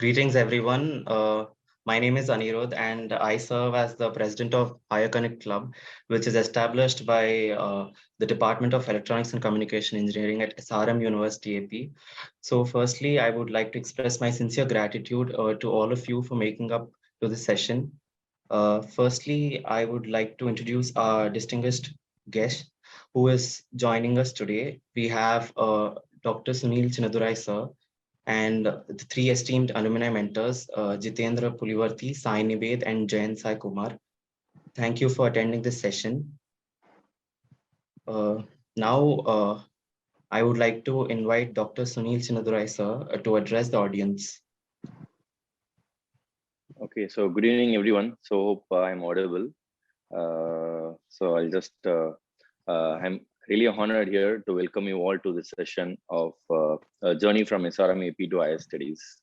Greetings, everyone. My name is Anirudh, and I serve as the president of Higher Connect Club, which is established by the Department of Electronics and Communication Engineering at SRM University-AP. So, firstly, I would like to express my sincere gratitude to all of you for making up to this session. Firstly, I would like to introduce our distinguished guest who is joining us today. We have Dr. Sunil Chinadurai, sir, and the three esteemed alumni mentors, Jitendra Pulivarti, Sai Nived, and Jayan Sai Kumar. Thank you for attending this session. Now, I would like to invite Dr. Sunil Chinadurai, sir, to address the audience. Okay, so good evening, everyone. So hope I'm audible. So I'll just, I'm really honored here to welcome you all to this session of a journey from SRMAP to higher studies.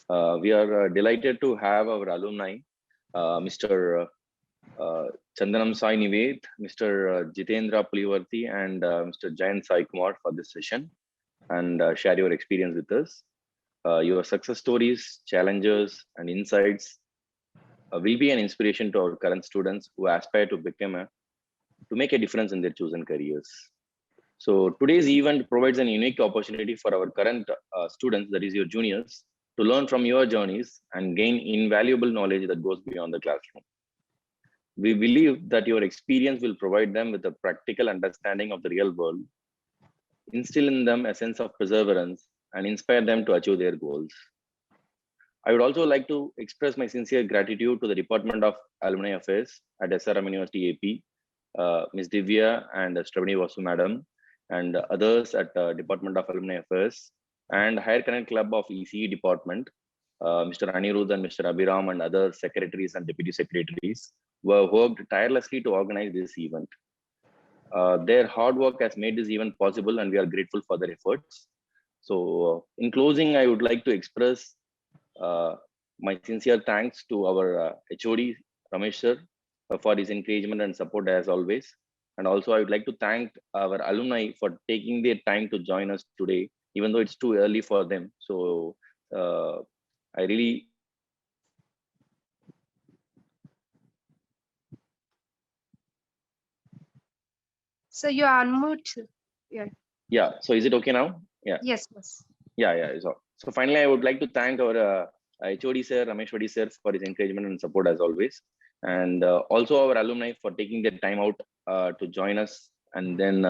We are delighted to have our alumni, Mr. Chandanam Sai Nived, Mr. Jitendra Pulivarti, and Mr. Jayan Sai Kumar for this session and share your experience with us. Your success stories, challenges, and insights will be an inspiration to our current students who aspire to make a difference in their chosen careers. So today's event provides an unique opportunity for our current students, that is your juniors, to learn from your journeys and gain invaluable knowledge that goes beyond the classroom. We believe that your experience will provide them with a practical understanding of the real world, instill in them a sense of perseverance, and inspire them to achieve their goals. I would also like to express my sincere gratitude to the Department of Alumni Affairs at SRM University-AP, Ms. Divya and Stravani Vasu Madam, and others at Department of Alumni Affairs, and Higher Connect Club of ECE Department, Mr. Anirudh and Mr. Abhiram and other secretaries and deputy secretaries who have worked tirelessly to organize this event. Their hard work has made this event possible, and we are grateful for their efforts. So in closing, I would like to express my sincere thanks to our HOD, Ramesh sir, for his encouragement and support as always. And also I would like to thank our alumni for taking their time to join us today, even though it's too early for them. So I really So you are unmute. Yeah. So is it okay now? Yeah. Yes. Yeah. So finally, I would like to thank our HOD sir, Ramesh Vadi sir, for his encouragement and support as always. And also our alumni for taking their time out to join us and then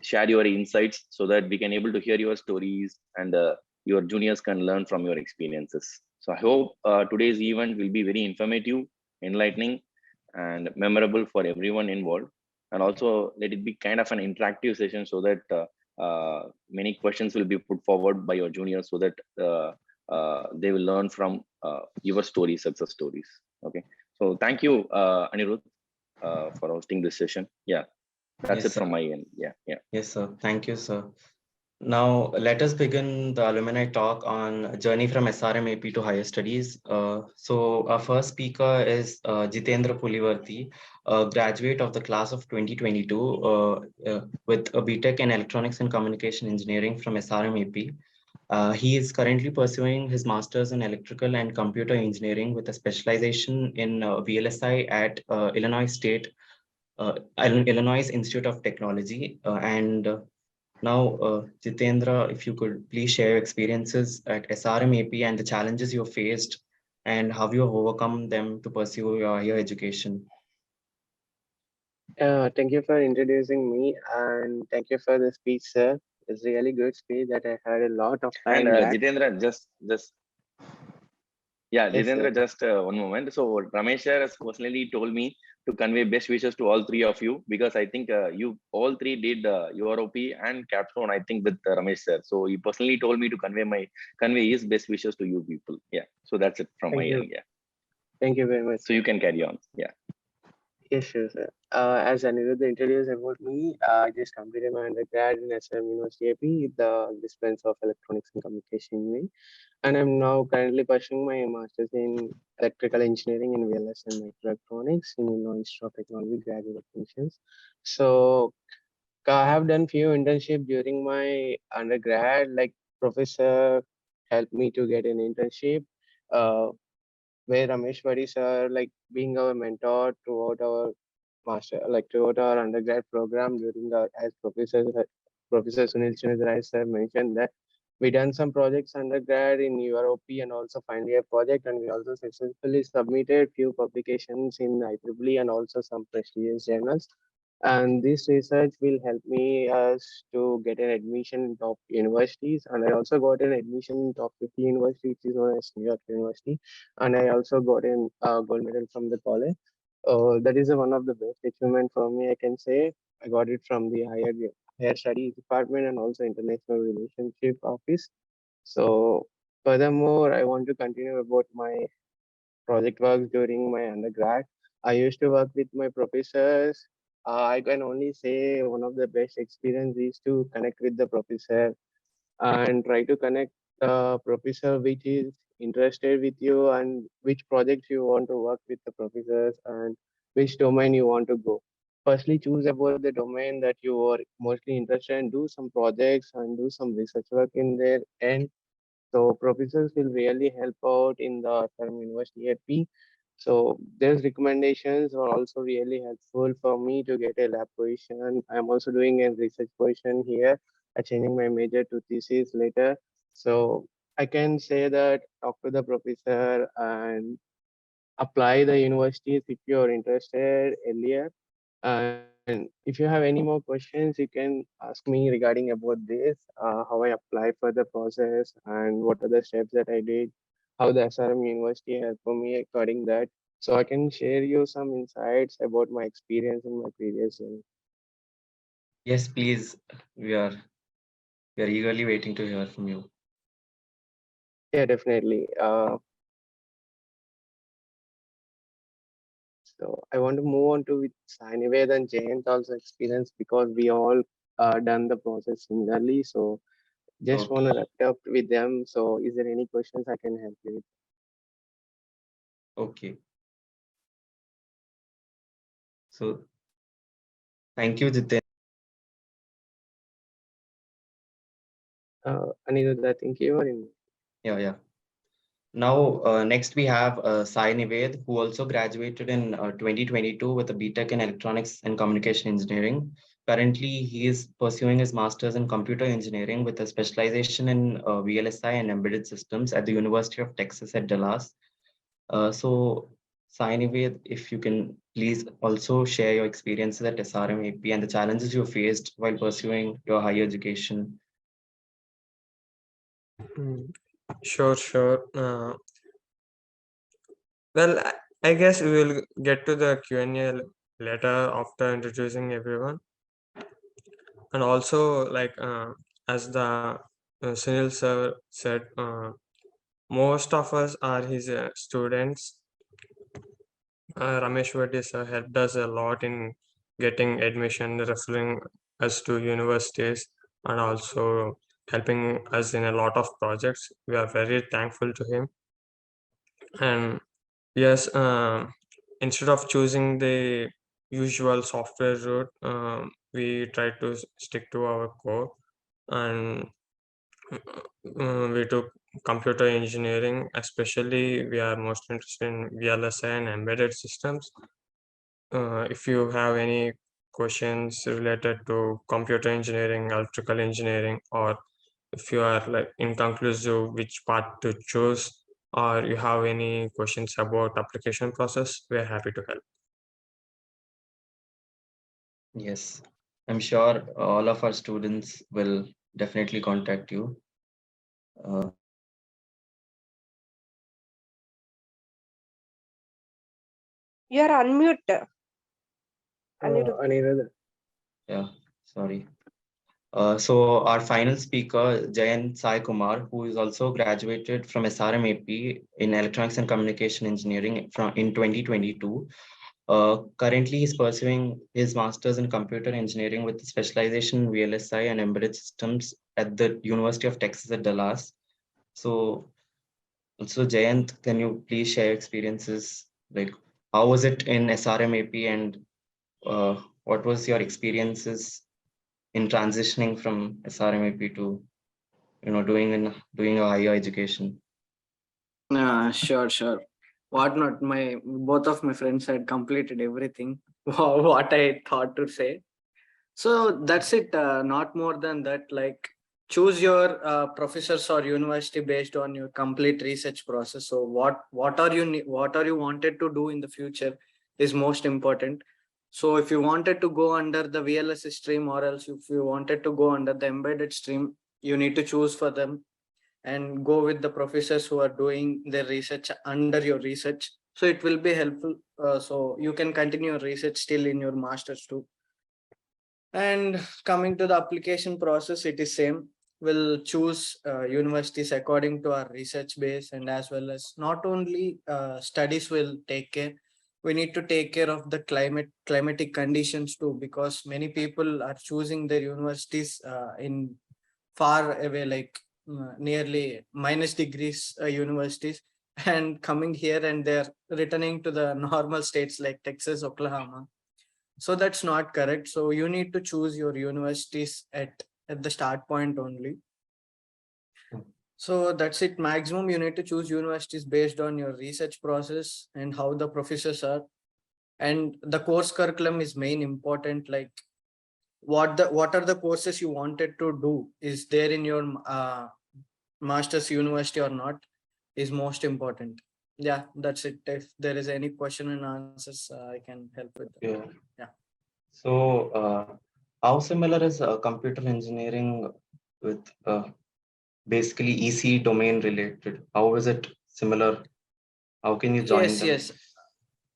share your insights so that we can able to hear your stories and your juniors can learn from your experiences. So I hope today's event will be very informative, enlightening, and memorable for everyone involved. And also let it be kind of an interactive session so that many questions will be put forward by your juniors so that they will learn from your stories, success stories. Okay. So thank you, Anirudh, for hosting this session. Yeah, that's Yes, it from sir. my end. Yeah. Yes, sir. Thank you, sir. Now, let us begin the alumni talk on journey from SRMAP to higher studies. So our first speaker is Jitendra Pulivarti, a graduate of the class of 2022 with a BTech in Electronics and Communication Engineering from SRMAP. He is currently pursuing his master's in Electrical and Computer Engineering with a specialization in VLSI at Illinois Institute of Technology. Now, Jitendra, if you could please share your experiences at SRMAP and the challenges you faced and how you have overcome them to pursue your higher education. Thank you for introducing me and thank you for the speech, sir. It's really good speech that I had a lot of time And back. Jitendra, just Yes, Jitendra, sir. just one moment. So Ramesh sir has personally told me to convey best wishes to all three of you because I think you all three did UROP and capstone, I think, with Ramesh sir. So he personally told me to convey his best wishes to you people. Yeah. So that's it from my Thank you. end. Yeah. Thank you very much. So you can carry on. Yeah. Yes, sure, sir. As Anirudh introduced about me, I just completed my undergrad in SRM University-AP, the discipline of Electronics and Communication Engineering, and I'm now currently pursuing my master's in Electrical Engineering in VLS and Microelectronics in Illinois Institute of Technology graduate admissions. So I have done few internship during my undergrad, like Professor helped me to get an internship. Where Rameshwari sir, like being our mentor throughout our throughout our undergrad program during our, as Professor Sunil Chinnadurai sir mentioned that we done some projects undergrad in Europe and also final year project, and we also successfully submitted few publications in IEEE and also some prestigious journals. And this research will help me us to get an admission in top universities. And I also got an admission in top 50 university, which is known as New York University. And I also got an gold medal from the college. That is one of the best achievement for me, I can say. I got it from the higher studies department and also international relationship office. So furthermore, I want to continue about my project works during my undergrad. I used to work with my professors. I can only say one of the best experience is to connect with the professor and try to connect the professor which is interested with you and which projects you want to work with the professors and which domain you want to go. Firstly, choose about the domain that you are mostly interested in, do some projects and do some research work in there. And so professors will really help out in the SRM University-AP. So these recommendations are also really helpful for me to get a lab position. I'm also doing a research position here, changing my major to thesis later. So I can say that talk to the professor and apply the universities if you're interested earlier. And if you have any more questions, you can ask me regarding about this, how I apply for the process and what are the steps that I did, how the SRM University helped for me according that. So I can share you some insights about my experience in my previous year. Yes, please. We are eagerly waiting to hear from you. Yeah, definitely. So I want to move on to with Sanived and Jayant also experience because we all done the process similarly. So just want to wrap it up with them. So is there any questions I can help you with? Okay. So thank you, Jiten. Aniruddha, thank you. Yeah. Now, next we have Sai Nived, who also graduated in 2022 with a BTech in Electronics and Communication Engineering. Currently, he is pursuing his master's in Computer Engineering with a specialization in VLSI and Embedded Systems at the University of Texas at Dallas. So, Sai Nived, if you can please also share your experiences at SRMAP and the challenges you faced while pursuing your higher education. Sure. Well, I guess we will get to the Q&A later after introducing everyone. And also, like as the Sunil sir said, most of us are his students. Rameshwari sir helped us a lot in getting admission, referring us to universities, and also helping us in a lot of projects. We are very thankful to him. And yes, instead of choosing the usual software route, we try to stick to our core, and we took computer engineering. Especially, we are most interested in VLSI and embedded systems. If you have any questions related to computer engineering, electrical engineering, or if you are like inconclusive which path to choose, or you have any questions about application process, we're happy to help. Yes, I'm sure all of our students will definitely contact you. You are unmute. Aniruddha. Yeah, sorry. So our final speaker, Jayant Sai Kumar, who is also graduated from SRMAP in Electronics and Communication Engineering in 2022. Currently, he's pursuing his master's in computer engineering with specialization in VLSI and embedded systems at the University of Texas at Dallas. So Jayant, can you please share your experiences? Like, how was it in SRMAP and what was your experiences in transitioning from SRMAP to doing a higher education? Sure. What not? Both of my friends had completed everything. What I thought to say. So that's it. Not more than that. Like, choose your professors or university based on your complete research process. So what are you wanted to do in the future is most important. So if you wanted to go under the VLS stream, or else if you wanted to go under the embedded stream, you need to choose for them and go with the professors who are doing their research under your research. So it will be helpful. So you can continue your research still in your masters too. And coming to the application process, it is same. We'll choose universities according to our research base, and as well as not only studies will take care. We need to take care of the climatic conditions too, because many people are choosing their universities in far away, like nearly minus degrees universities, and coming here and they're returning to the normal states like Texas, Oklahoma. So that's not correct. So you need to choose your universities at the start point only. So that's it. Maximum you need to choose universities based on your research process and how the professors are, and the course curriculum is main important. Like what are the courses you wanted to do is there in your master's university or not is most important. Yeah, that's it. If there is any question and answers, I can help with that. Yeah. So how similar is computer engineering with basically ECE domain related? How is it similar? How can you join them? Yes.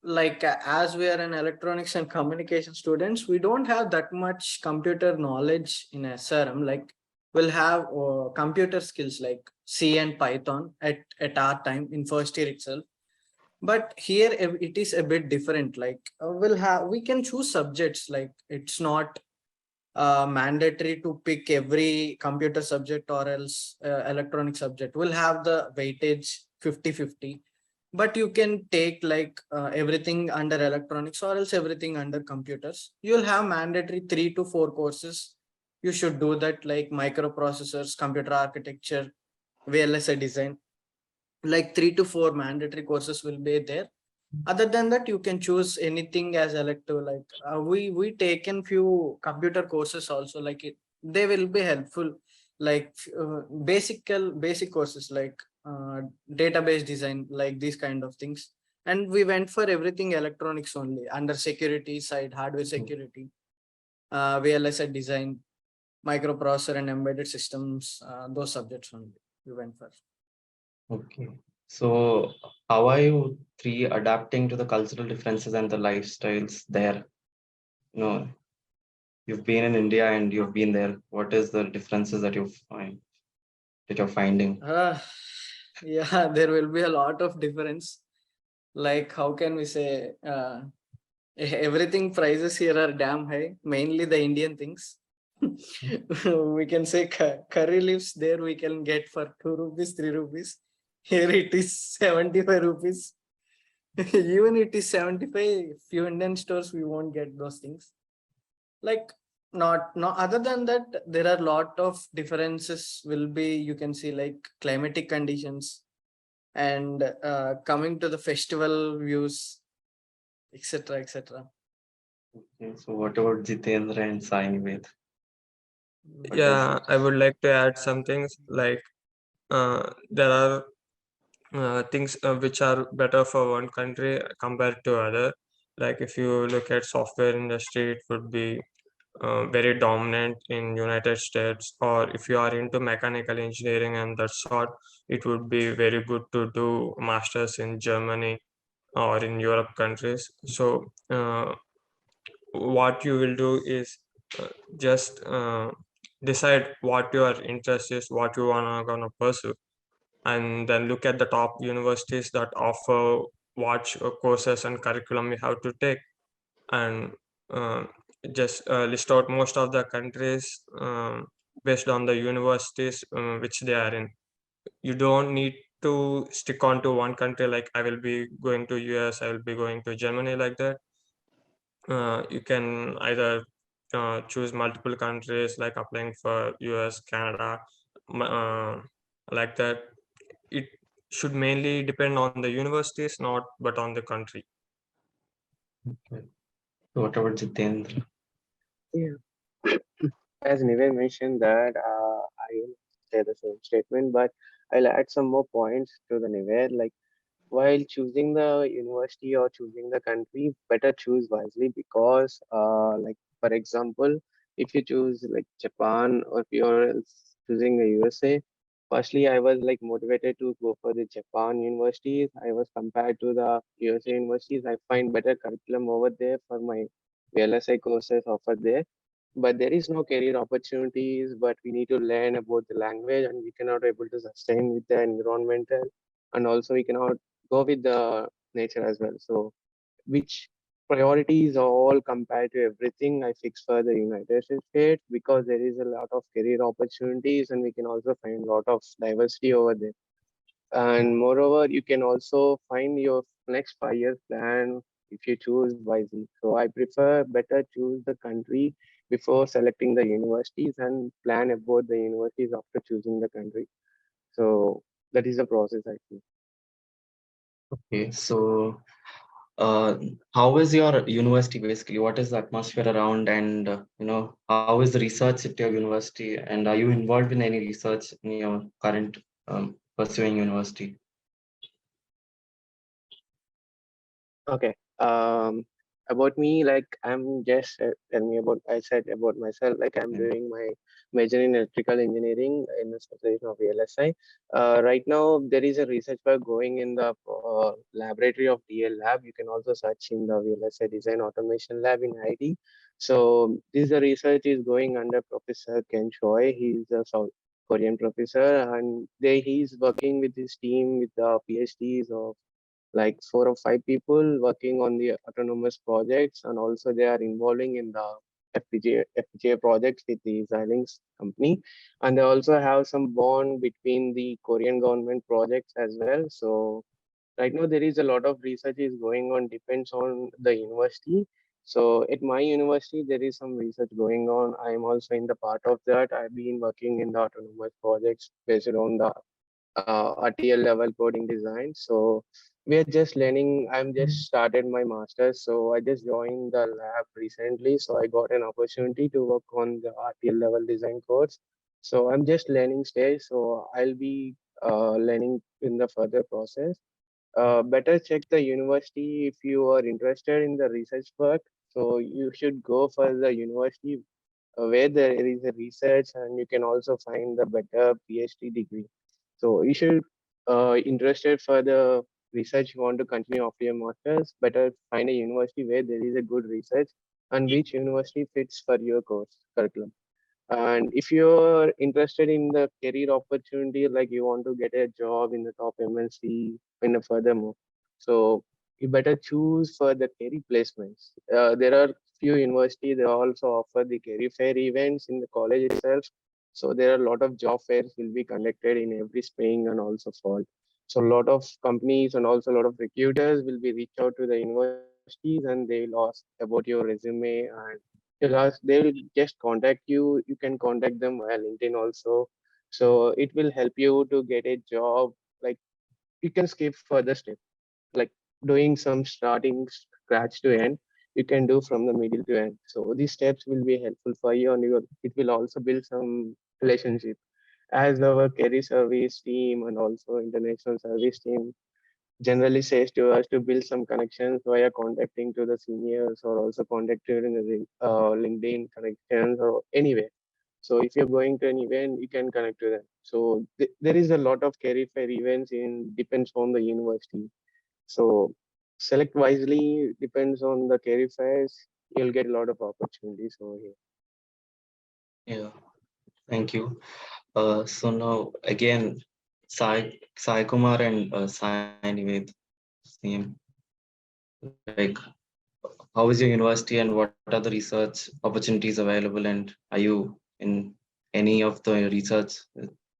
Like as we are an electronics and communication students, we don't have that much computer knowledge in SRM. Like we'll have computer skills like C and Python at our time in first year itself. But here it is a bit different. Like we can choose subjects. Like it's not mandatory to pick every computer subject or else electronic subject. We'll have the weightage 50-50, but you can take like everything under electronics or else everything under computers. You'll have mandatory 3 to 4 courses. You should do that, like microprocessors, computer architecture, VLSI design. Like 3 to 4 mandatory courses will be there. Other than that, you can choose anything as elective. Like we taken few computer courses also. Like they will be helpful. Like basic courses like database design, like these kind of things. And we went for everything electronics only under security side, hardware security, VLSI design, microprocessor and embedded systems. Those subjects only we went for. Okay. So how are you three adapting to the cultural differences and the lifestyles there? You've been in India and you've been there. What is the differences that you're finding? Yeah, there will be a lot of difference. Like how can we say everything prices here are damn high, mainly the Indian things. We can say curry leaves there we can get for 2 rupees, 3 rupees. Here it is 75 rupees. Even it is 75, few Indian stores we won't get those things. Like not other than that, there are a lot of differences will be, you can see, like climatic conditions and coming to the festival views, etc. Okay, so what about Jitendra and Sai Nived? Yeah, I would like to add some things like there are things which are better for one country compared to other. Like if you look at software industry, it would be very dominant in United States, or if you are into mechanical engineering and that sort, it would be very good to do masters in Germany or in Europe countries. So what you will do is just decide what your interest is, what you gonna pursue, and then look at the top universities that offer what courses and curriculum you have to take, and uh, just list out most of the countries based on the universities which they are in. You don't need to stick on to one country, like I will be going to US, I will be going to Germany, like that. You can either choose multiple countries, like applying for US, Canada, like that. It should mainly depend on the universities, not but on the country. Okay. So what about Jitendra? Yeah. As Nivek mentioned that I will say the same statement, but I'll add some more points to the Nivek. Like while choosing the university or choosing the country, better choose wisely because, like for example, if you choose like Japan or if you're choosing the USA, firstly I was like motivated to go for the Japan universities. I was compared to the USA universities. I find better curriculum over there for my VLSI courses offered there, but there is no career opportunities, but we need to learn about the language and we cannot able to sustain with the environmental, and also we cannot go with the nature as well. So which priorities are all compared to everything I fix for the United States because there is a lot of career opportunities and we can also find a lot of diversity over there. And moreover, you can also find your next 5 year plan if you choose wisely. So I prefer better choose the country before selecting the universities and plan about the universities after choosing the country. So that is the process I think. Okay, so how is your university basically? What is the atmosphere around, and how is the research at your university? And are you involved in any research in your current pursuing university? Okay. About me, like I'm just tell me about I said about myself. Like I'm Yeah. doing my major in electrical engineering in the specialization of VLSI. Right now there is a research work going in the laboratory of DL lab. You can also search in the VLSI Design Automation Lab in ID. So this the research is going under Professor Ken Choi. He's a South Korean professor, and he's working with his team with the PhDs of like 4 or 5 people working on the autonomous projects, and also they are involving in the FPGA projects with the Xilinx company, and they also have some bond between the Korean government projects as well. So right now there is a lot of research is going on, depends on the university. So at my university there is some research going on. I am also in the part of that. I've been working in the autonomous projects based on the RTL level coding design. So we are just learning. I'm just started my master's. So I just joined the lab recently. So I got an opportunity to work on the RTL level design course. So I'm just learning stage. So I'll be learning in the further process. Better check the university if you are interested in the research work. So you should go for the university where there is a research and you can also find the better PhD degree. So you should interested for the research you want to continue after your masters, better find a university where there is a good research and which university fits for your course curriculum. And if you're interested in the career opportunity, like you want to get a job in the top MNC in a furthermore, so you better choose for the career placements. There are few universities, they also offer the career fair events in the college itself. So there are a lot of job fairs will be conducted in every spring and also fall. So a lot of companies and also a lot of recruiters will be reach out to the universities and they will ask about your resume, and they will just contact you. You can contact them via LinkedIn also. So it will help you to get a job. Like you can skip further step, like doing some starting scratch to end. You can do from the middle to end. So these steps will be helpful for you, and it will also build some relationship. As our career service team and also international service team generally says to us to build some connections via contacting to the seniors or also contacting in the LinkedIn connections or anywhere. So if you're going to an event, you can connect to them. So there is a lot of career fair events in depends on the university. So select wisely, depends on the career fairs. You'll get a lot of opportunities over here. Yeah, thank you. So now again, Sai Kumar and Sai Nived, same. Like, how is your university and what are the research opportunities available? And are you in any of the research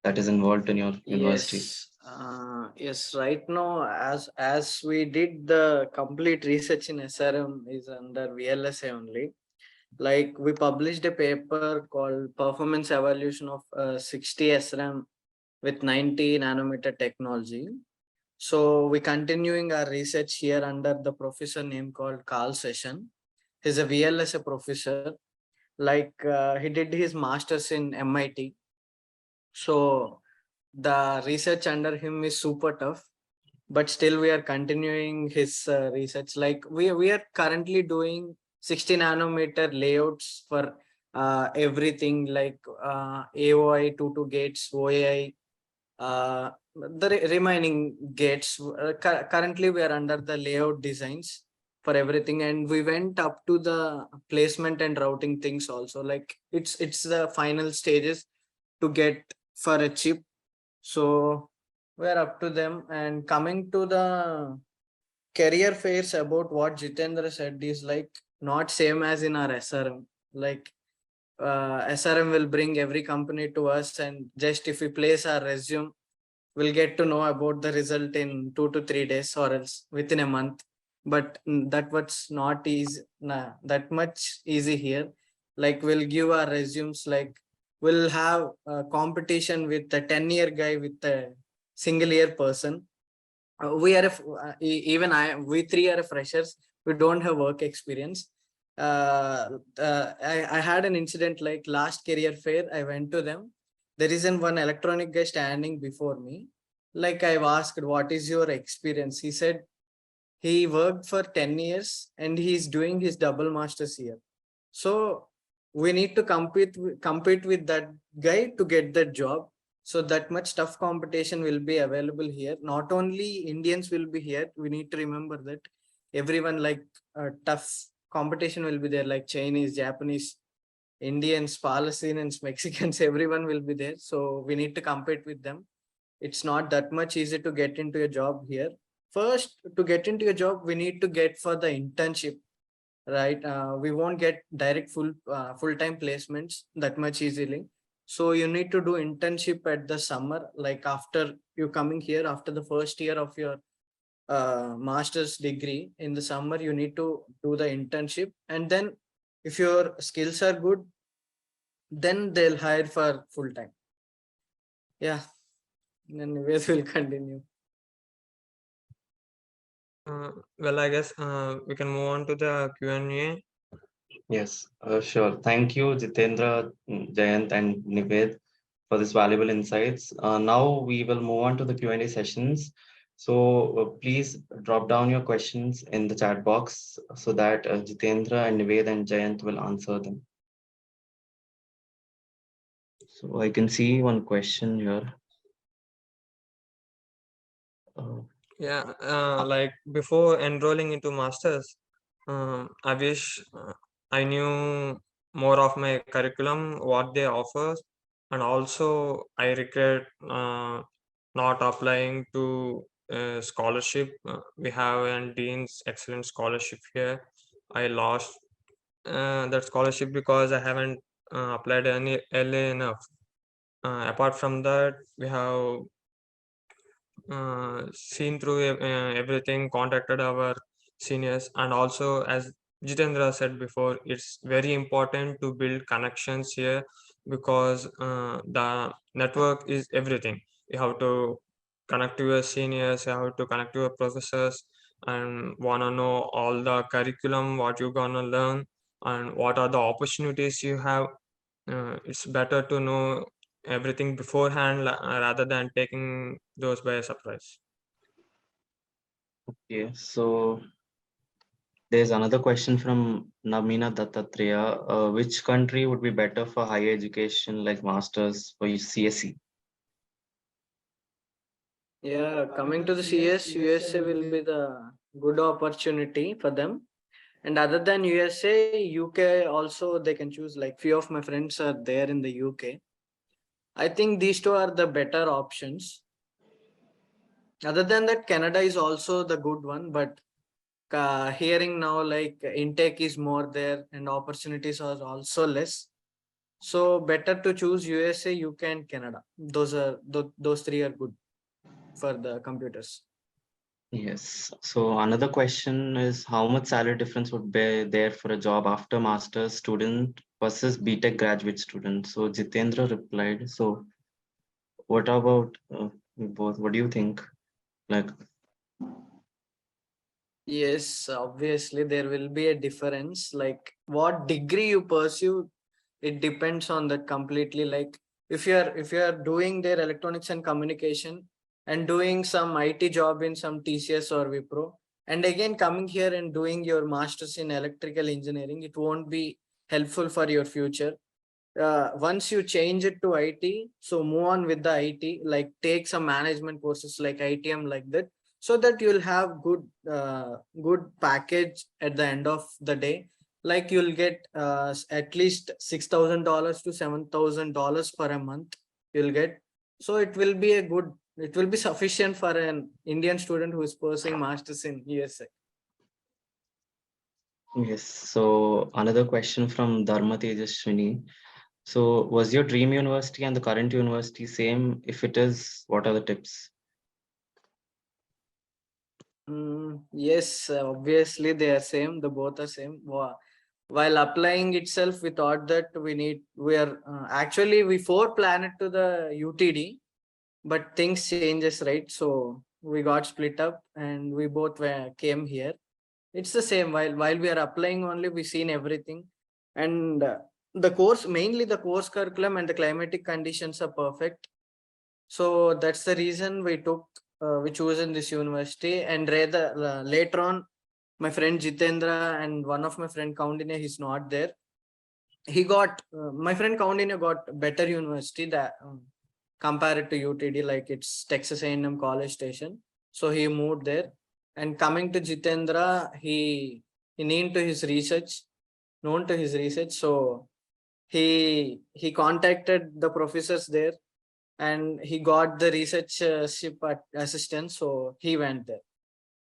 that is involved in your university? Yes. Right now, as we did the complete research in SRM is under VLSA only. Like we published a paper called Performance Evaluation of 60 SRM with 90 nanometer technology. So we continuing our research here under the professor name called Carl Session. He's a VLSA professor. Like he did his master's in MIT. So the research under him is super tough, but still we are continuing his research. Like we are currently doing 60 nanometer layouts for everything, like AOI, 22 gates, OAI, the remaining gates. Currently we are under the layout designs for everything, and we went up to the placement and routing things also. Like it's the final stages to get for a chip. So we're up to them. And coming to the career fairs, about what Jitendra said is like not same as in our SRM. Like SRM will bring every company to us, and just if we place our resume, we'll get to know about the result in 2 to 3 days or else within a month. But that was not easy, that much easy here. Like we'll give our resumes, like we'll have a competition with a 10-year guy with a single year person. We are even we three are freshers. We don't have work experience. I had an incident like last career fair. I went to them. There isn't one electronic guy standing before me. Like I've asked, what is your experience? He said he worked for 10 years and he's doing his double masters here. So we need to compete with that guy to get that job. So that much tough competition will be available here. Not only Indians will be here. We need to remember that everyone, like tough competition will be there, like Chinese, Japanese, Indians, Palestinians, Mexicans, everyone will be there. So we need to compete with them. It's not that much easy to get into a job here. First, to get into a job, we need to get for the internship, right? We won't get direct full-time placements that much easily. So you need to do internship at the summer, like after you coming here, after the first year of your master's degree. In the summer, you need to do the internship, and then if your skills are good, then they'll hire for full-time. Yeah, anyways, we'll continue. Well, I guess we can move on to the Q&A. Yes, sure. Thank you, Jitendra, Jayant, and Nived for this valuable insights. Now we will move on to the Q&A sessions. So please drop down your questions in the chat box so that Jitendra and Nived and Jayant will answer them. So I can see one question here. Yeah, like before enrolling into masters, I wish I knew more of my curriculum, what they offer, and also I regret not applying to scholarship. We have a Dean's Excellent Scholarship here. I lost that scholarship because I haven't applied any early enough. Apart from that, we have seen through everything, contacted our seniors, and also as Jitendra said before, it's very important to build connections here because the network is everything. You have to connect to your seniors, you have to connect to your professors, and want to know all the curriculum, what you're gonna learn, and what are the opportunities you have. It's better to know everything beforehand rather than taking those by surprise. Okay, so there's another question from Namina Dattatreya. Which country would be better for higher education like masters for CSE? Yeah, coming to the CS, USA will be the good opportunity for them. And other than USA, UK also they can choose. Like few of my friends are there in the UK. I think these two are the better options. Other than that, Canada is also the good one, but hearing now like intake is more there and opportunities are also less. So better to choose USA, UK, and Canada. Those three are good for the computers. Yes. So another question is how much salary difference would be there for a job after master's student versus BTech graduate student? So Jitendra replied. So what about both? What do you think? Like, Yes, obviously there will be a difference. Like what degree you pursue, it depends on that completely. Like if you are doing their electronics and communication and doing some IT job in some TCS or Wipro, and again coming here and doing your masters in electrical engineering, it won't be helpful for your future. Once you change it to IT, so move on with the IT, like take some management courses like ITM like that, so that you'll have good package at the end of the day. Like you'll get at least $6,000 to $7,000 per a month. You'll get, so it will be a good. It will be sufficient for an Indian student who is pursuing masters in USA. yes. So another question from Dharma Tejaswini. So was your dream university and the current university same? If it is, what are the tips? Yes, obviously they are same. The both are same. While applying itself, we thought that we are actually we planned to the UTD, but things changes, right? So we got split up and we both came here. It's the same. While we are applying only, we seen everything, and the course, mainly the course curriculum and the climatic conditions are perfect. So that's the reason we chose in this university. And rather later on, my friend Jitendra and one of my friend Kaundinya, he's not there. He got my friend Kaundinya got better university that compared to UTD, like it's Texas A&M College Station. So he moved there. And coming to Jitendra, he known to his research. So he contacted the professors there and he got the researchship assistant, so he went there.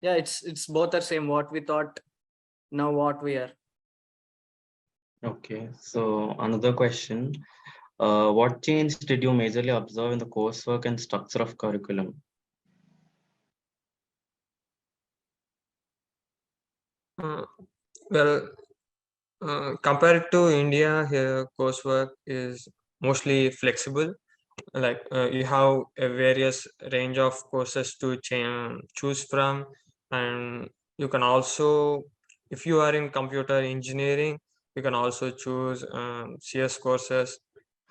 Yeah, it's both are same what we thought, now what we are. Okay. So another question. What change did you majorly observe in the coursework and structure of curriculum? Well, compared to India, here coursework is mostly flexible. Like you have a various range of courses to choose from, and you can also, if you are in computer engineering, you can also choose CS courses.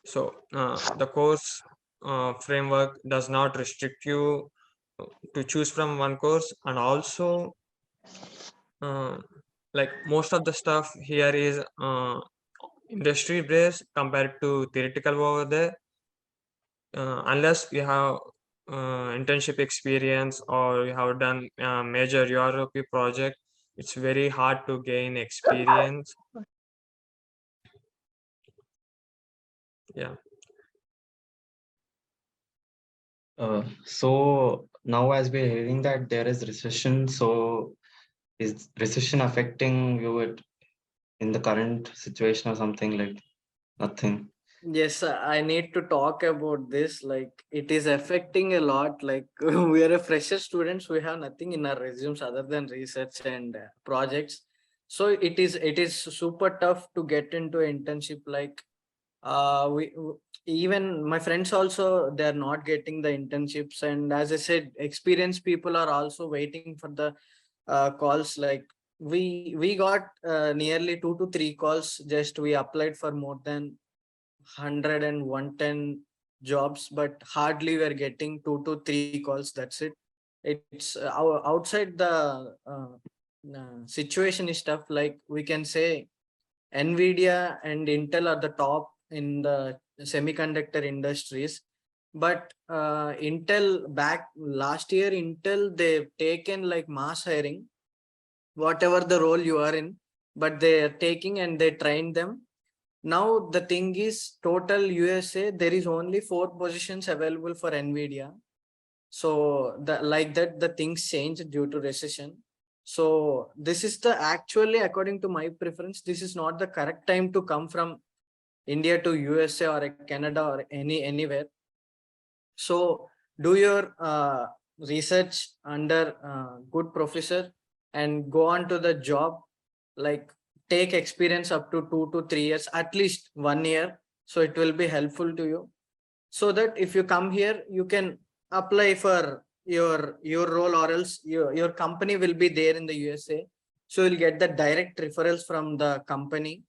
So the course framework does not restrict you to choose from one course, and also uh, like most of the stuff here is industry based compared to theoretical over there. Unless you have internship experience or you have done major Europe project, it's very hard to gain experience. Yeah. So now as we're hearing that there is recession, so is recession affecting you in the current situation or something like nothing? Yes, I need to talk about this. Like it is affecting a lot. Like we are a fresher students, we have nothing in our resumes other than research and projects. So it is super tough to get into internship. Like even my friends also, they are not getting the internships, and as I said, experienced people are also waiting for the calls. Like we got nearly 2 to 3 calls, just we applied for more than 100 and 110 jobs, but hardly we're getting 2 to 3 calls. That's it. It's outside the situation is tough. Like we can say Nvidia and Intel are the top in the semiconductor industries, but Intel back last year, Intel, they've taken like mass hiring, whatever the role you are in, but they are taking and they train them. Now the thing is, total USA, there is only 4 positions available for Nvidia. So like that, the things change due to recession. So this is the actually, according to my preference, this is not the correct time to come from India to USA or Canada or anywhere. So do your research under good professor and go on to the job, like take experience up to 2 to 3 years, at least 1 year. So it will be helpful to you. So that if you come here, you can apply for your role, or else your company will be there in the USA. So you'll get the direct referrals from the company.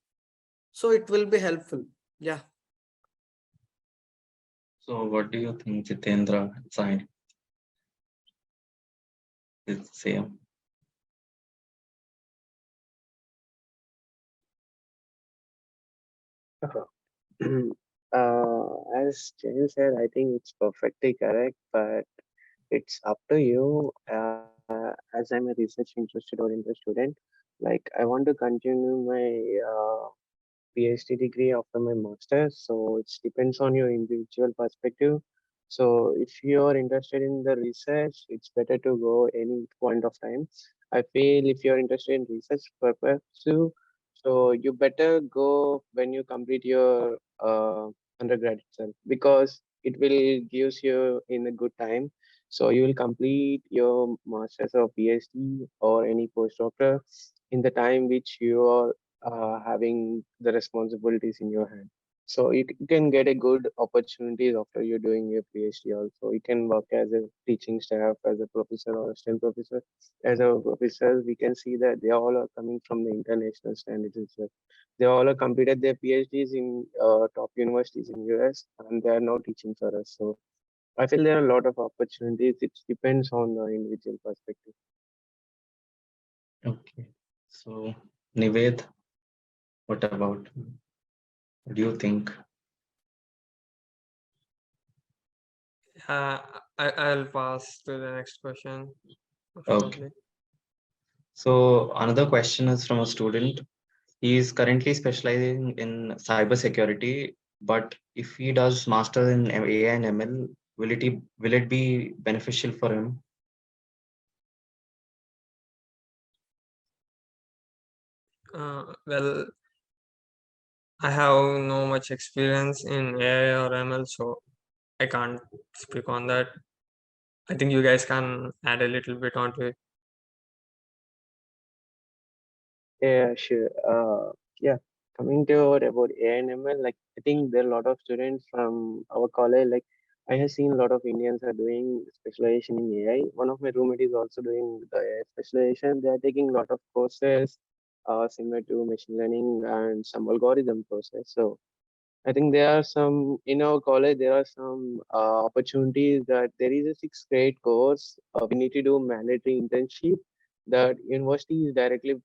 So it will be helpful. Yeah. So what do you think, Jitendra? Side. It's the same. As Jane said, I think it's perfectly correct, but it's up to you. As I'm a research interested oriented student, like I want to continue my PhD degree after my master's. So it depends on your individual perspective. So if you're interested in the research, it's better to go any point of time. I feel if you're interested in research purpose, so you better go when you complete your undergrad itself, because it will gives you in a good time. So you will complete your master's or PhD or any postdoctor in the time which you are having the responsibilities in your hand. So you can get a good opportunities after you're doing your PhD also. You can work as a teaching staff, as a professor or assistant professor. As a professor, we can see that they all are coming from the international standards itself. They all are completed their PhDs in top universities in US, and they are now teaching for us. So I feel there are a lot of opportunities. It depends on the individual perspective. Okay. So Nived, what about? What do you think? I'll pass to the next question. Okay. So another question is from a student. He is currently specializing in cybersecurity, but if he does master in AI and ML, will it be beneficial for him? Well, I have no much experience in AI or ML, so I can't speak on that. I think you guys can add a little bit onto it. Yeah, sure. Yeah, coming to about AI and ML, like I think there are a lot of students from our college. Like I have seen a lot of Indians are doing specialization in AI. One of my roommate is also doing the AI specialization. They are taking a lot of courses, similar to machine learning and some algorithm courses. So I think there are some in our college. There are some opportunities that there is a sixth grade course. We need to do mandatory internship. That university is directly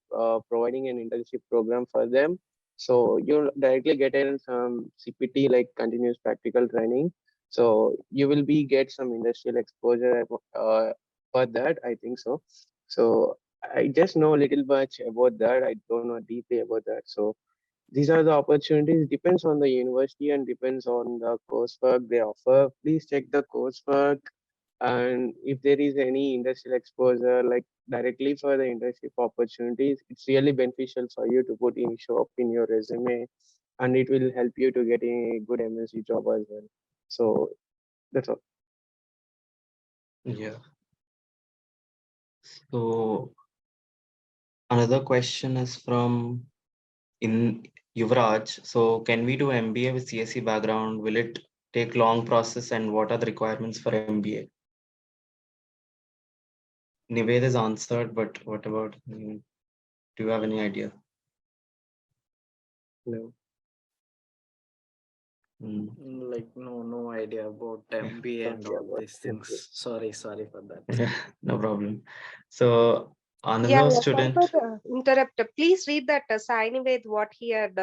providing an internship program for them. So you'll directly get in some CPT, like continuous practical training. So you will be get some industrial exposure for that. I think so. So I just know a little much about that. I don't know deeply about that. So these are the opportunities. Depends on the university and depends on the coursework they offer. Please check the coursework, and if there is any industrial exposure, like directly for the internship opportunities, it's really beneficial for you to put in show up in your resume, and it will help you to get a good MNC job as well. So that's all. Yeah. So another question is from in Yuvraj. So can we do MBA with CSE background? Will it take long process, and what are the requirements for MBA? Nived is answered, but what about you? Do you have any idea? No. Like no idea about MBA and Okay, all about these things. MBA. Sorry for that. Yeah, no problem. So Yeah, another sorry student. for the interrupt. Please read that sign with what he had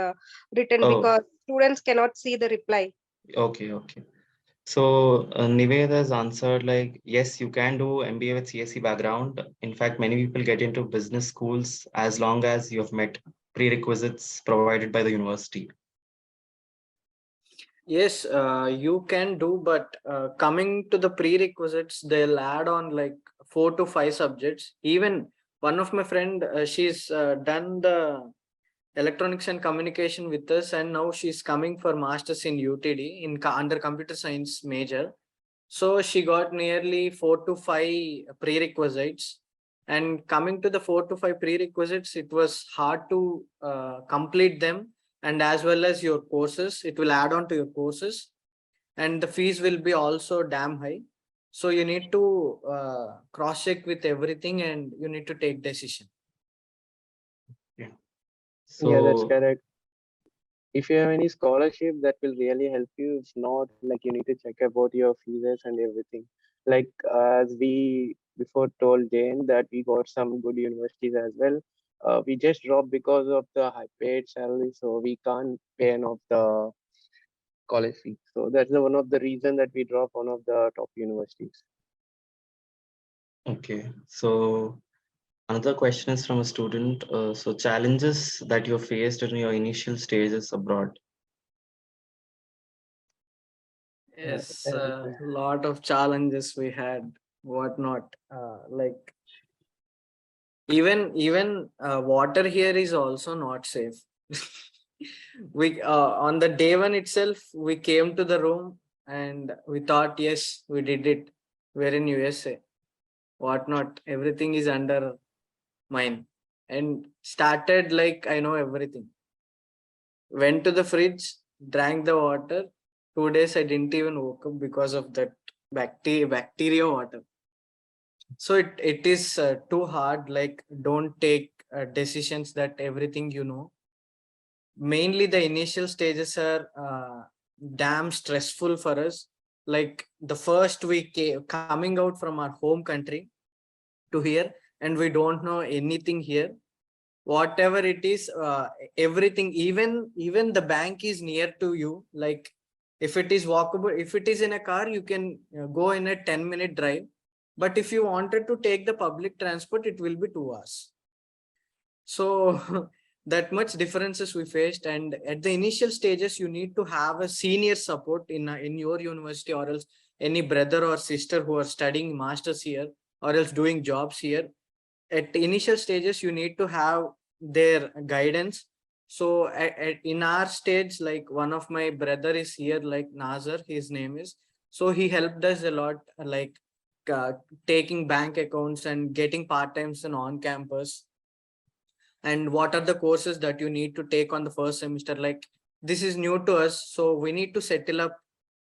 written, Oh, because students cannot see the reply. okay. So Nived has answered like, yes, you can do MBA with CSE background. In fact, many people get into business schools as long as you have met prerequisites provided by the university. Yes, you can do, but coming to the prerequisites, they'll add on like 4 to 5 subjects. Even one of my friend, she's done the electronics and communication with us, and now she's coming for masters in UTD in under computer science major. So she got nearly 4 to 5 prerequisites. And coming to the 4 to 5 prerequisites, it was hard to complete them. And as well as your courses, it will add on to your courses. And the fees will be also damn high. So you need to cross check with everything and you need to take decision. Yeah. Yeah, that's So correct. If you have any scholarship, that will really help you. If not, like you need to check about your fees and everything. Like as we before told Jane that we got some good universities as well. We just dropped because of the high paid salary, so we can't pay enough the college fee. So that's the one of the reason that we dropped one of the top universities. okay. So another question is from a student. So challenges that you faced in your initial stages abroad. Yes, Uh, a lot of challenges we had, whatnot. Like even water here is also not safe. We on the day one itself, we came to the room and we thought, yes, we did it. We're in USA, whatnot. Everything is under mine, and started like I know everything. Went to the fridge, drank the water. 2 days I didn't even woke up because of that bacteria water. So it is too hard. Like don't take decisions that everything you know. Mainly the initial stages are damn stressful for us. Like the first week coming out from our home country to here, and we don't know anything here. Whatever it is, everything, even the bank is near to you. Like if it is walkable, if it is in a car, you can go in a 10-minute drive. But if you wanted to take the public transport, it will be 2 hours. So that much differences we faced. And at the initial stages, you need to have a senior support in your university, or else any brother or sister who are studying masters here or else doing jobs here. At the initial stages, you need to have their guidance. So in our stage, like one of my brother is here, like Nazar, his name is. So he helped us a lot, like uh, taking bank accounts and getting part-times and on campus. And what are the courses that you need to take on the first semester? Like this is new to us, so we need to settle up,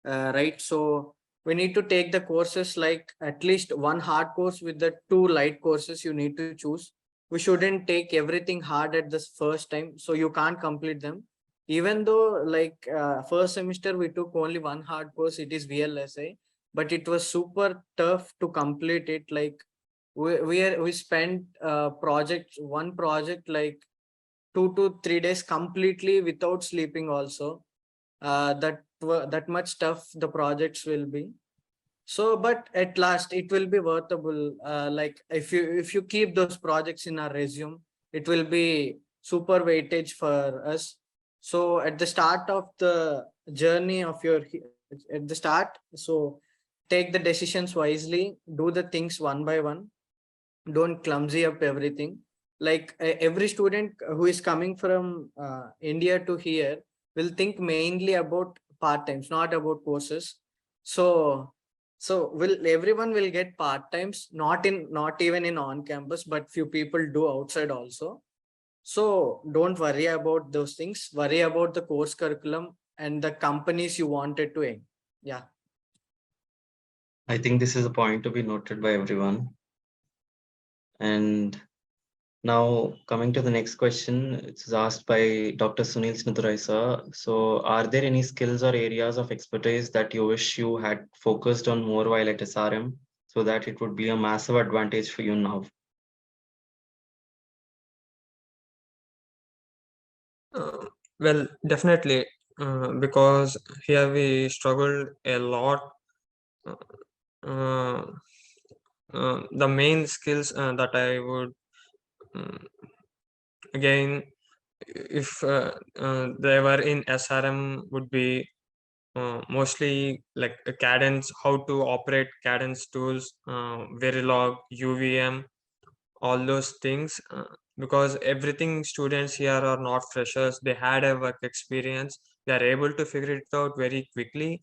right? So we need to take the courses, like at least one hard course with the 2 light courses you need to choose. We shouldn't take everything hard at the first time, so you can't complete them. Even though like first semester we took only one hard course, it is VLSI, but it was super tough to complete it. Like we spent one project like 2 to 3 days completely without sleeping also. That much tough the projects will be. So but at last it will be worthable. Like if you keep those projects in our resume, it will be super weightage for us. So at the start of the journey of your at the start, so take the decisions wisely, do the things one by one, don't clumsy up everything. Like every student who is coming from India to here will think mainly about part times, not about courses. So will everyone will get part times, not even in on campus, but few people do outside also. So don't worry about those things, worry about the course curriculum and the companies you wanted to aim. Yeah. I think this is a point to be noted by everyone. And now coming to the next question, it's asked by Dr. Sunil Smithurai sir. So are there any skills or areas of expertise that you wish you had focused on more while at SRM so that it would be a massive advantage for you now? Well, definitely, because here we struggled a lot. Uh, the main skills that I would um, again, if they were in SRM, would be mostly like a cadence, how to operate cadence tools, Verilog, UVM, all those things. Because everything students here are not freshers, they had a work experience, they are able to figure it out very quickly.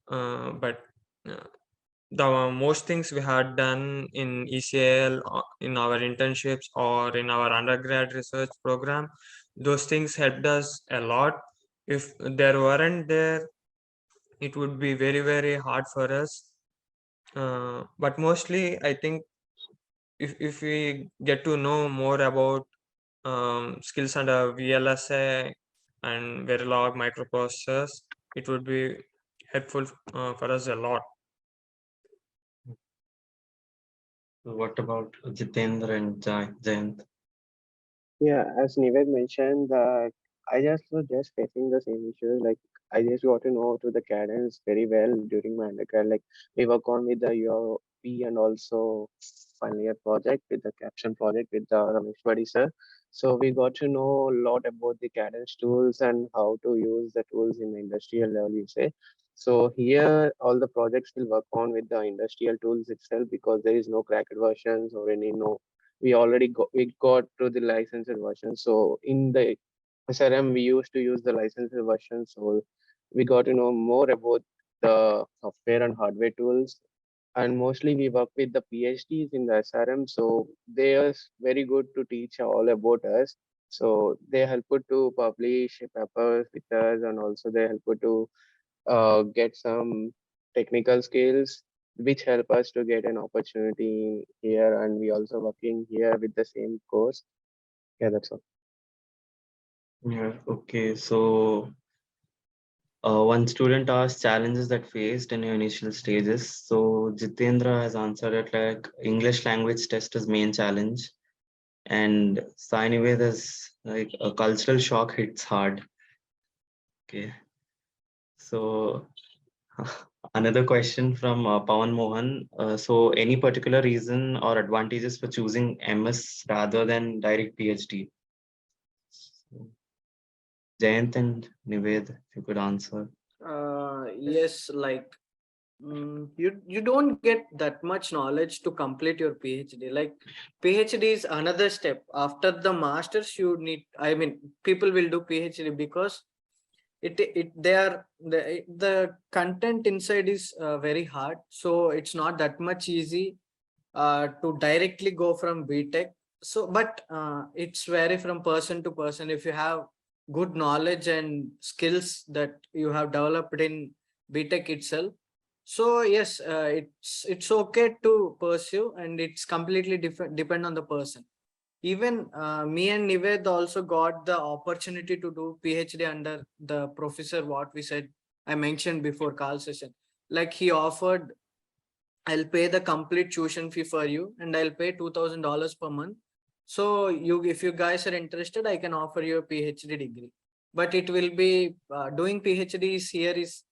But the most things we had done in ECL, in our internships or in our undergrad research program, those things helped us a lot. If there weren't there, it would be very, very hard for us. But mostly, I think if we get to know more about skills under VLSI and Verilog microprocessors, it would be helpful for us a lot. What about Jitendra and Jayant? Yeah, as Nived mentioned, that I just was just facing the same issues. Like I just got to know to the cadence very well during my undergrad. Like we work on with the UOP and also final year project with the caption project with the Ramesh Vadi sir. So we got to know a lot about the cadence tools and how to use the tools in the industrial level, you say. So here all the projects will work on with the industrial tools itself because there is no cracked versions or any no we got to the licensed version. So in the SRM, we used to use the licensed version. So we got to know more about the software and hardware tools. And mostly we work with the PhDs in the SRM. So they are very good to teach all about us. So they help to publish papers with us and also they help to get some technical skills which help us to get an opportunity here and we also working here with the same course. Yeah, that's all. Yeah, okay. So one student asked challenges that faced in your initial stages. So Jitendra has answered it like English language test is main challenge. And so anyway, there's like a cultural shock hits hard. Okay. So another question from Pawan Mohan. So any particular reason or advantages for choosing MS rather than direct PhD? So, Jayant and Nived, if you could answer. Yes, like you don't get that much knowledge to complete your PhD. Like PhD is another step. After the masters, you need, I mean, people will do PhD because the content inside is very hard. So it's not that much easy to directly go from BTech. So, but it's vary from person to person. If you have good knowledge and skills that you have developed in BTech itself, so yes, it's okay to pursue, and it's completely different depend on the person. Even me and Nived also got the opportunity to do PhD under the professor. What we said, I mentioned before call session, like he offered, I'll pay the complete tuition fee for you, and I'll pay $2,000 per month. So if you guys are interested, I can offer you a PhD degree. But it will be doing PhDs here is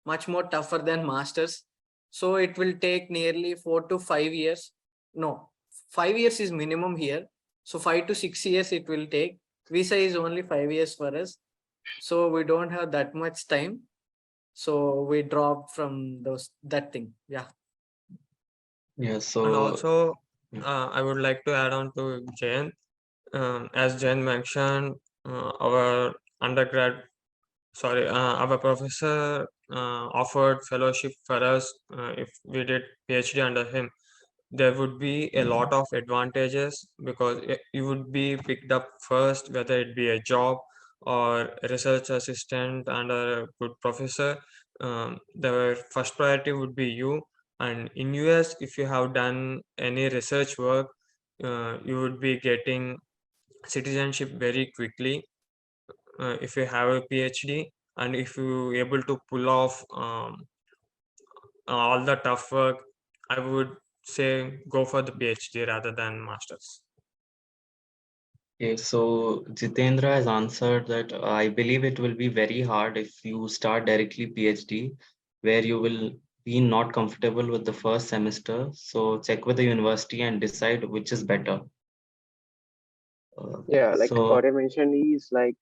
much more tougher than masters. So it will take nearly 4 to 5 years. No, 5 years is minimum here. So 5 to 6 years it will take. Visa is only 5 years for us. So we don't have that much time. So we dropped from that thing. Yeah. Yeah, And so also, I would like to add on to Jayan. As Jayan mentioned, our undergrad, our professor offered fellowship for us if we did PhD under him. There would be a lot of advantages because you would be picked up first, whether it be a job or a research assistant under a good professor. The first priority would be you. And in US, if you have done any research work, you would be getting citizenship very quickly if you have a PhD, and if you able to pull off all the tough work, I would say go for the PhD rather than masters. okay, so Jitendra has answered that I believe it will be very hard if you start directly PhD, where you will be not comfortable with the first semester. So check with the university and decide which is better. Yeah, like what So I mentioned is like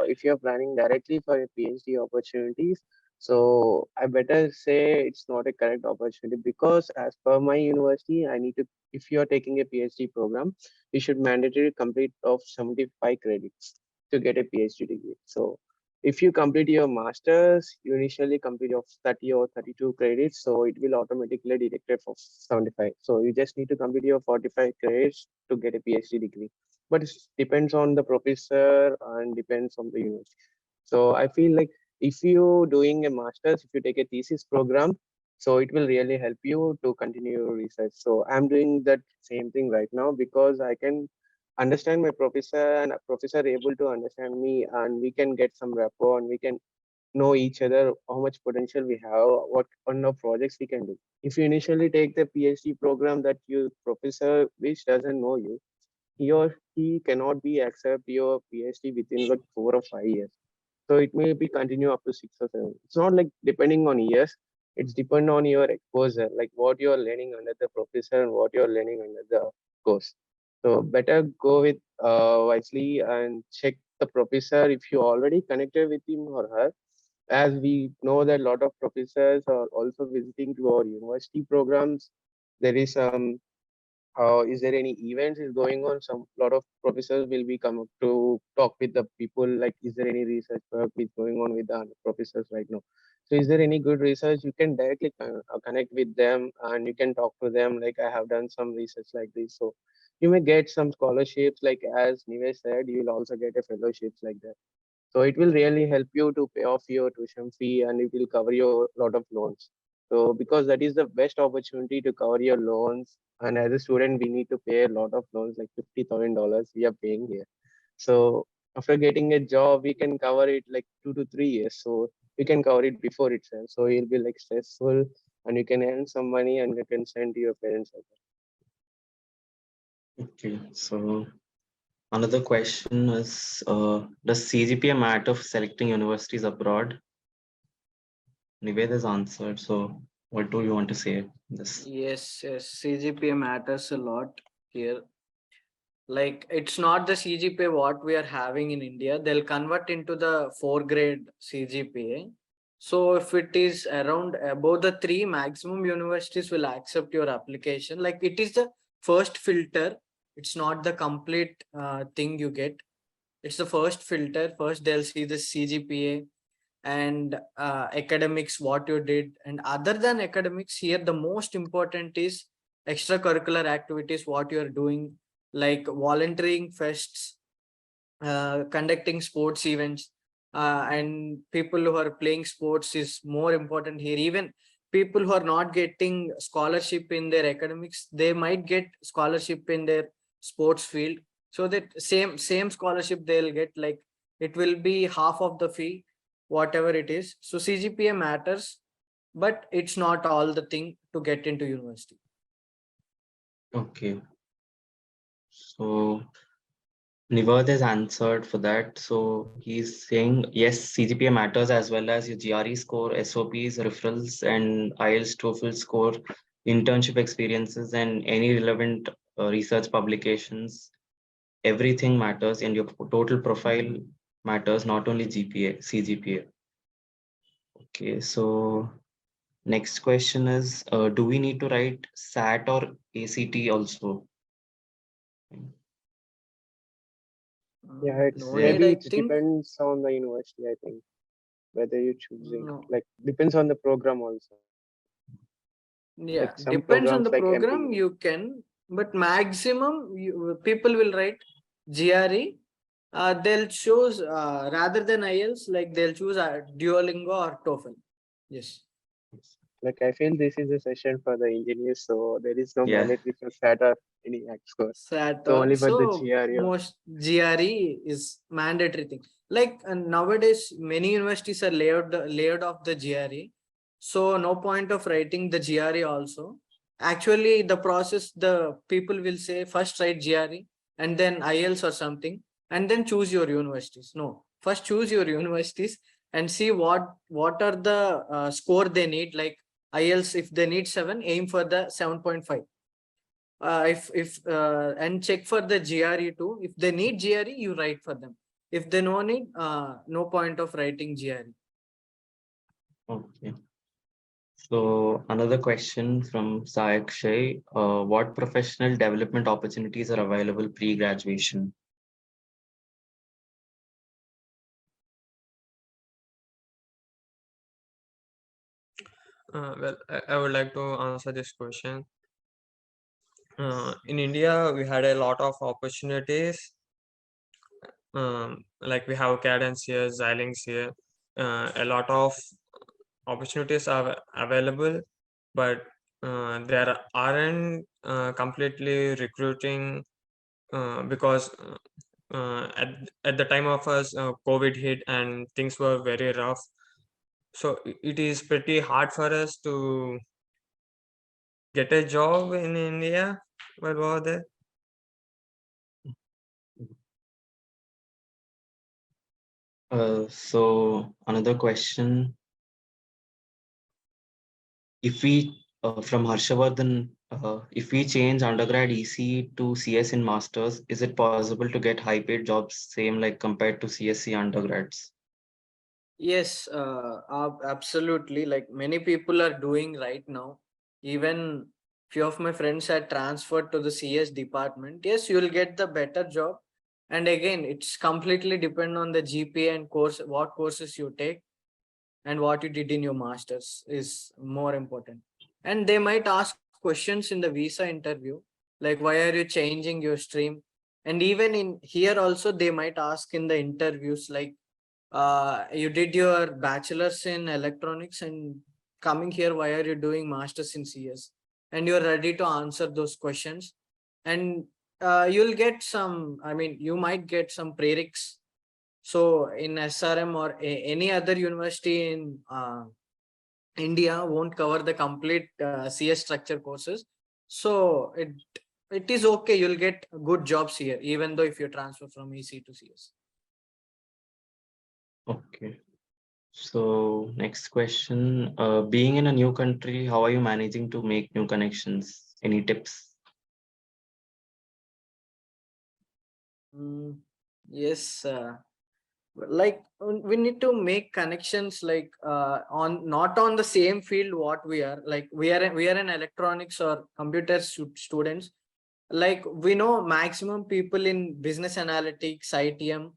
if you're planning directly for a PhD opportunities, so I better say it's not a correct opportunity because as per my university, I need to if you're taking a PhD program, you should mandatory complete of 75 credits to get a PhD degree. So If you complete your master's, you initially complete your 30 or 32 credits, so it will automatically deduct for 75. So you just need to complete your 45 credits to get a PhD degree. But it depends on the professor and depends on the university. So I feel like if you doing a master's, if you take a thesis program, so it will really help you to continue your research. So I'm doing that same thing right now because I can understand my professor and a professor able to understand me, and we can get some rapport and we can know each other, how much potential we have, what kind of projects we can do. If you initially take the PhD program that your professor which doesn't know you, he or he cannot be accept your PhD within like 4 or 5 years. So it may be continue up to 6 or 7. It's not like depending on years. It's depend on your exposure, like what you're learning under the professor and what you're learning under the course. So better go with wisely and check the professor if you already connected with him or her. As we know that a lot of professors are also visiting to our university programs. There is is there any events is going on? Some lot of professors will be come up to talk with the people. Like, is there any research work is going on with the professors right now? So, is there any good research? You can directly connect with them and you can talk to them. Like, I have done some research like this, so you may get some scholarships. Like as Nivesh said, you will also get a fellowships like that. So it will really help you to pay off your tuition fee and it will cover your lot of loans. So because that is the best opportunity to cover your loans. And as a student, we need to pay a lot of loans, like $50,000 we are paying here. So after getting a job, we can cover it like 2 to 3 years. So you can cover it before itself. So it'll be like stressful and you can earn some money and you can send to your parents as well. Okay, so another question is, does CGPA matter for selecting universities abroad? Nived has answered, so what do you want to say this? Yes, CGPA matters a lot here. Like it's not the CGPA what we are having in India. They'll convert into the 4 grade CGPA. So if it is around above the 3, maximum universities will accept your application. Like it is the first filter. It's not the complete thing you get. It's the first filter. First they'll see the CGPA and academics, what you did. And other than academics, here the most important is extracurricular activities, what you're doing, like volunteering fests, conducting sports events, and people who are playing sports is more important here. Even people who are not getting scholarship in their academics, they might get scholarship in their sports field, so that same scholarship they'll get. Like it will be half of the fee, whatever it is. So CGPA matters, but it's not all the thing to get into university. Okay, so Nived has answered for that. So he's saying yes, CGPA matters as well as your GRE score, SOPs, referrals, and IELTS TOEFL score, internship experiences, and any relevant research publications. Everything matters, and your total profile matters, not only GPA, CGPA. Okay, so next question is, do we need to write SAT or ACT also? Yeah, it's No Yeah. need, maybe I it think. depends on the university, I think, whether you're choosing. No. Like depends on the program also. Yeah, Like some depends on programs the like program MBA. you can, but maximum people will write GRE. They'll choose rather than IELTS, like they'll choose Duolingo or TOEFL. Yes. Like I feel this is a session for the engineers, so there is no Yeah. mandatory for SAT or any act score. SAT So only for the so GRE. most GRE is mandatory thing. Like nowadays, many universities are layered off the GRE, so no point of writing the GRE also. Actually, the process, the people will say first write GRE and then IELTS or something, and then choose your universities. No, first choose your universities and see what are the score they need. Like IELTS, if they need 7, aim for the 7.5. If and check for the GRE too. If they need GRE, you write for them. If they no need, no point of writing GRE. Okay. So another question from Sayakshay, what professional development opportunities are available pre-graduation? Well, I would like to answer this question. In India, we had a lot of opportunities. Like we have cadence here, Xilinx here. A lot of opportunities are available, but there aren't completely recruiting because at the time of us, COVID hit and things were very rough. So it is pretty hard for us to get a job in India while we were there. So another question, if we from Harshavardhan, if we change undergrad ECE to CS in masters, is it possible to get high paid jobs same like compared to CSC undergrads? Yes, absolutely. Like many people are doing right now. Even few of my friends had transferred to the CS department. Yes, you will get the better job. And again, it's completely depend on the GPA and what courses you take and what you did in your masters is more important. And they might ask questions in the visa interview, like why are you changing your stream? And even in here also, they might ask in the interviews like you did your bachelor's in electronics and coming here, why are you doing master's in CS? And you're ready to answer those questions. And you'll get some, I mean, you might get some prereqs. So in SRM or any other university in India won't cover the complete CS structure courses. So it is okay. You'll get good jobs here, even though if you transfer from EC to CS. Okay. So next question, being in a new country, how are you managing to make new connections? Any tips? Yes, like we need to make connections like on not on the same field what we are, like we are in electronics or computer students. Like we know maximum people in business analytics, ITM,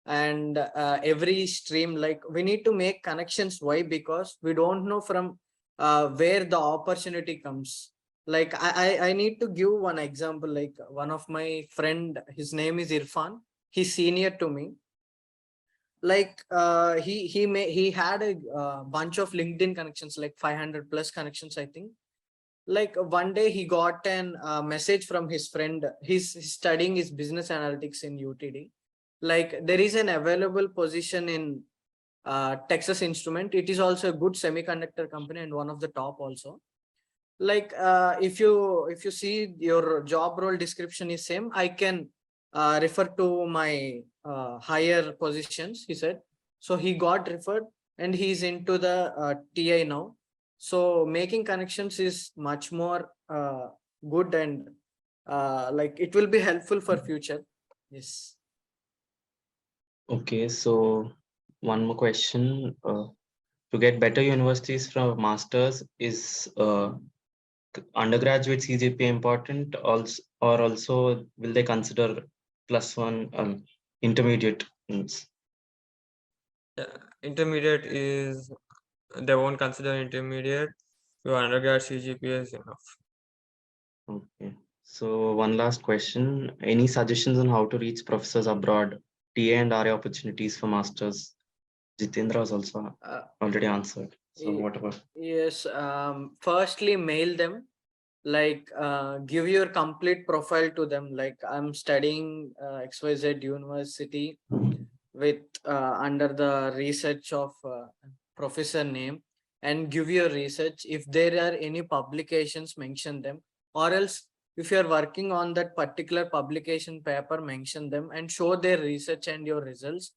and every stream. Like we need to make connections. Why? Because we don't know from where the opportunity comes. Like I need to give one example. Like one of my friend, his name is Irfan, he's senior to me. Like he had a bunch of LinkedIn connections, like 500 plus connections, I think. Like one day he got an message from his friend. He's studying his business analytics in UTD. Like there is an available position in Texas Instrument. It is also a good semiconductor company and one of the top also. Like if you see your job role description is same, I can refer to my higher positions, he said. So he got referred and he's into the TI now. So making connections is much more good, and like it will be helpful for future. Yes. Okay, so one more question. To get better universities from masters, is undergraduate CGPA important also, or also will they consider +1 intermediate? Intermediate is, they won't consider intermediate. Your undergrad CGPA is enough. Okay. So one last question. Any suggestions on how to reach professors abroad? TA and RA opportunities for masters. Jitendra was also already answered. So what about? Yes. Firstly, mail them. Like give your complete profile to them. Like I'm studying XYZ University with under the research of professor name, and give your research. If there are any publications, mention them. Or else if you are working on that particular publication paper, mention them and show their research and your results,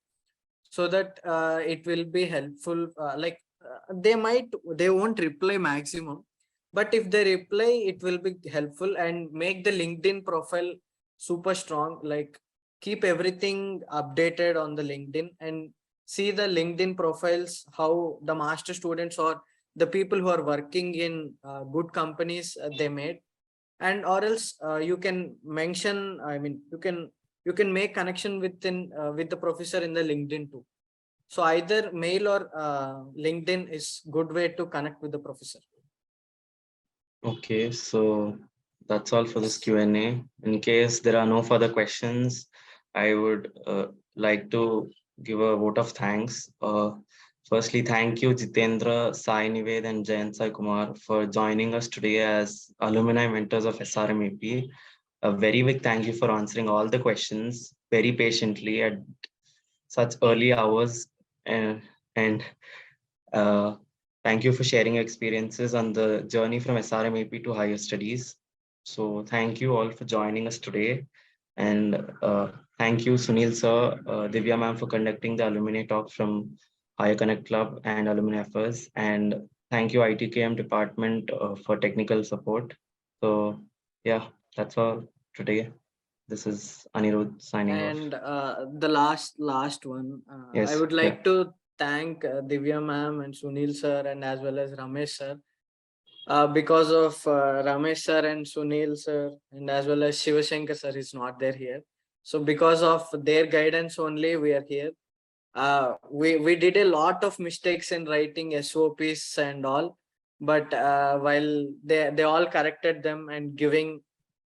so that it will be helpful. Like they won't reply maximum, but if they reply, it will be helpful. And make the LinkedIn profile super strong. Like keep everything updated on the LinkedIn, and see the LinkedIn profiles, how the master students or the people who are working in good companies they made. And or else you can mention, I mean, you can make connection with the professor in the LinkedIn too. So either mail or LinkedIn is good way to connect with the professor. Okay, so that's all for this Q&A. In case there are no further questions, I would like to give a vote of thanks. Firstly, thank you, Jitendra, Sai Nived, and Jayant Sai Kumar for joining us today as alumni mentors of SRMAP. A very big thank you for answering all the questions very patiently at such early hours. And thank you for sharing your experiences on the journey from SRMAP to higher studies. So thank you all for joining us today. And thank you, Sunil sir, Divya ma'am for conducting the alumni talk from Higher Connect Club and Alumni Affairs. And thank you, ITKM department for technical support. So yeah, that's all today. This is Anirudh signing off. And the last one, I Yes, would yeah. like to thank Divya ma'am and Sunil sir and as well as Ramesh sir. Because of Ramesh sir and Sunil sir and as well as Shivashankar sir is not there here. So because of their guidance only we are here. We did a lot of mistakes in writing SOPs and all, but while they all corrected them and giving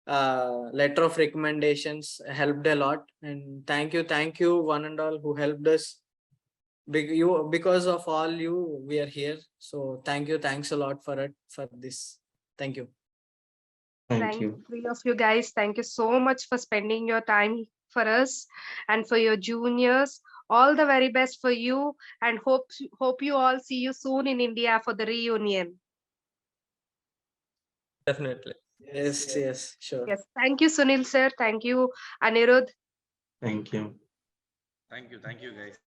letter of recommendations helped a lot. And thank you one and all who helped us. Because of all you we are here. So thanks a lot for this. Thank you. Thank you. Three of you guys. Thank you so much for spending your time for us and for your juniors. All the very best for you, and hope you all see you soon in India for the reunion. Definitely. Yes, sure. Yes. Thank you, Sunil sir. Thank you, Anirudh. Thank you. Thank you guys.